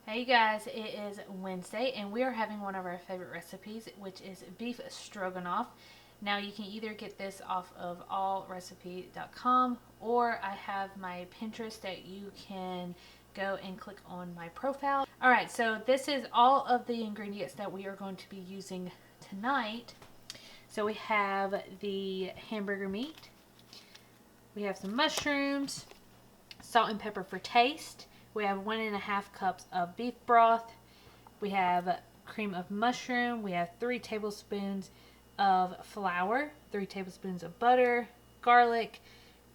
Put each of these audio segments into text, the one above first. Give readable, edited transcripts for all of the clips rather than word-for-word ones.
Hey you guys, it is Wednesday and we are having one of our favorite recipes, which is beef stroganoff. Now you can either get this off of allrecipe.com or I have my Pinterest that you can go and click on my profile. Alright, so this is all of the ingredients that we are going to be using tonight. So we have the hamburger meat, we have some mushrooms, salt and pepper for taste. We have 1.5 cups of beef broth. We have cream of mushroom. We have 3 tablespoons of flour, 3 tablespoons of butter, garlic,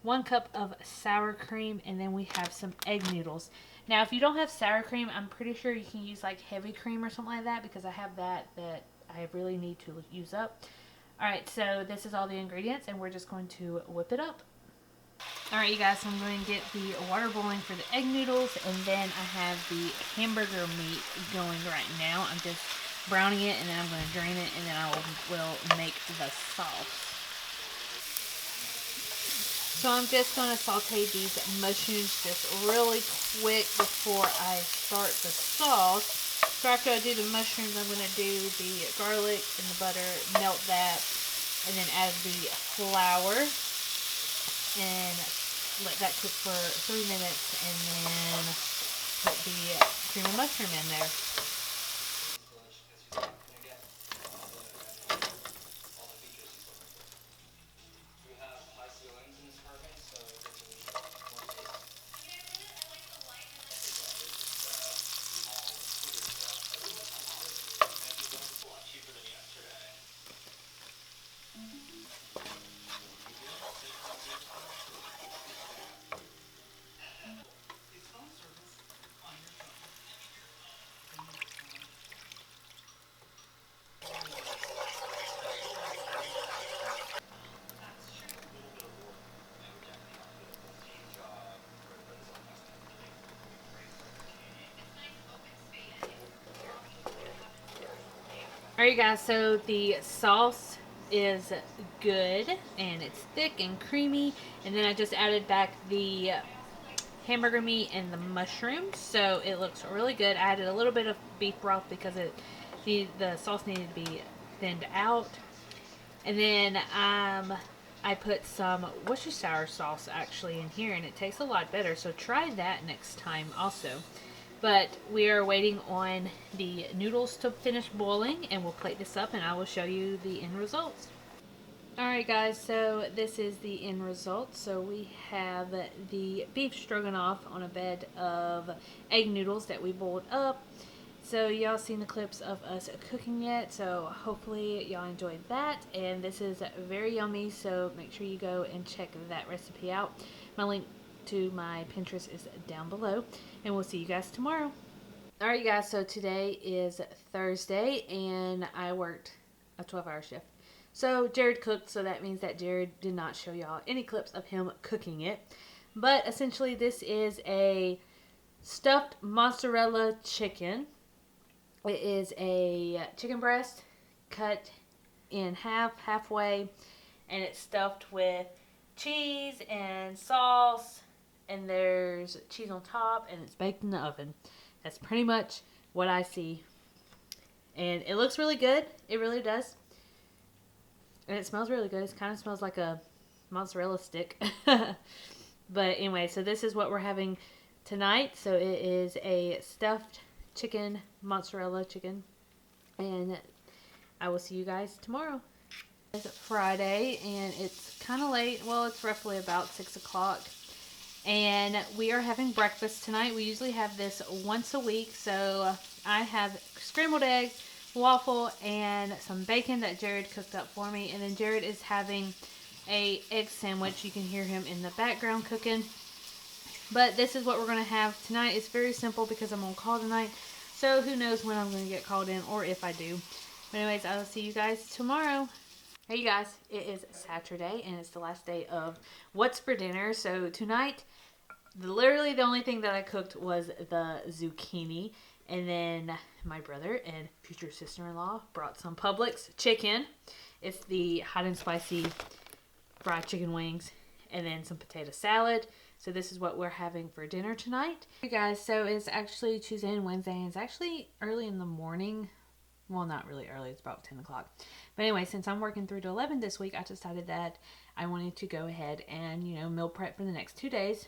1 cup of sour cream, and then we have some egg noodles. Now, if you don't have sour cream, I'm pretty sure you can use like heavy cream or something like that because I have that I really need to use up. Alright, so this is all the ingredients and we're just going to whip it up. Alright you guys, so I'm going to get the water boiling for the egg noodles, and then I have the hamburger meat going right now. I'm just browning it and then I'm going to drain it and then I will make the sauce. So I'm just going to saute these mushrooms just really quick before I start the sauce. So after I do the mushrooms, I'm going to do the garlic and the butter, melt that, and then add the flour and let that cook for 3 minutes, and then put the cream of mushroom in there. Alright guys, so the sauce is good and it's thick and creamy, and then I just added back the hamburger meat and the mushrooms, so it looks really good. I added a little bit of beef broth because the sauce needed to be thinned out, and then I put some Worcestershire sauce actually in here, and it tastes a lot better, so try that next time also. But we are waiting on the noodles to finish boiling, and we'll plate this up and I will show you the end results. Alright guys, so this is the end result. So we have the beef stroganoff on a bed of egg noodles that we boiled up. So y'all seen the clips of us cooking it, so hopefully y'all enjoyed that. And this is very yummy, so make sure you go and check that recipe out. My link to my Pinterest is down below, and we'll see you guys tomorrow. Alright guys, so today is Thursday and I worked a 12-hour shift. So Jared cooked, so that means that Jared did not show y'all any clips of him cooking it. But essentially this is a stuffed mozzarella chicken. It is a chicken breast cut in halfway, and it's stuffed with cheese and sauce, and there's cheese on top, and it's baked in the oven. That's pretty much what I see. And it looks really good. It really does. And it smells really good. It kind of smells like a mozzarella stick. But anyway, so this is what we're having tonight. So it is a stuffed chicken, mozzarella chicken. And I will see you guys tomorrow. It's Friday and it's kind of late. Well, it's roughly about 6 o'clock. And we are having breakfast tonight. We usually have this once a week. So I have scrambled eggs, waffle, and some bacon that Jared cooked up for me. And then Jared is having a egg sandwich. You can hear him in the background cooking. But this is what we're going to have tonight. It's very simple because I'm on call tonight. So who knows when I'm going to get called in, or if I do. But anyways, I will see you guys tomorrow. Hey you guys, it is Saturday and it's the last day of what's for dinner. So tonight, literally the only thing that I cooked was the zucchini. And then my brother and future sister-in-law brought some Publix chicken. It's the hot and spicy fried chicken wings. And then some potato salad. So this is what we're having for dinner tonight. You guys, so it's actually Tuesday and Wednesday, and it's actually early in the morning. Well, not really early, it's about 10 o'clock. But anyway, since I'm working 3 to 11 this week, I decided that I wanted to go ahead and, meal prep for the next 2 days.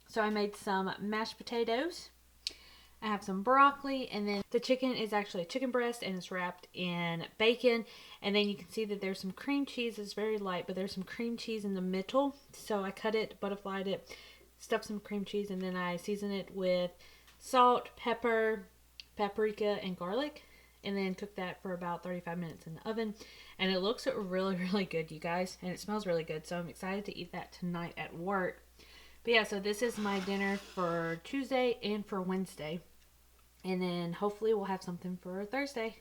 So I made some mashed potatoes. I have some broccoli, and then the chicken is actually a chicken breast, and it's wrapped in bacon. And then you can see that there's some cream cheese. It's very light, but there's some cream cheese in the middle. So I cut it, butterflied it, stuffed some cream cheese, and then I season it with salt, pepper, paprika, and garlic. And then cook that for about 35 minutes in the oven. And it looks really, really good, you guys. And it smells really good. So I'm excited to eat that tonight at work. But yeah, so this is my dinner for Tuesday and for Wednesday. And then hopefully we'll have something for Thursday.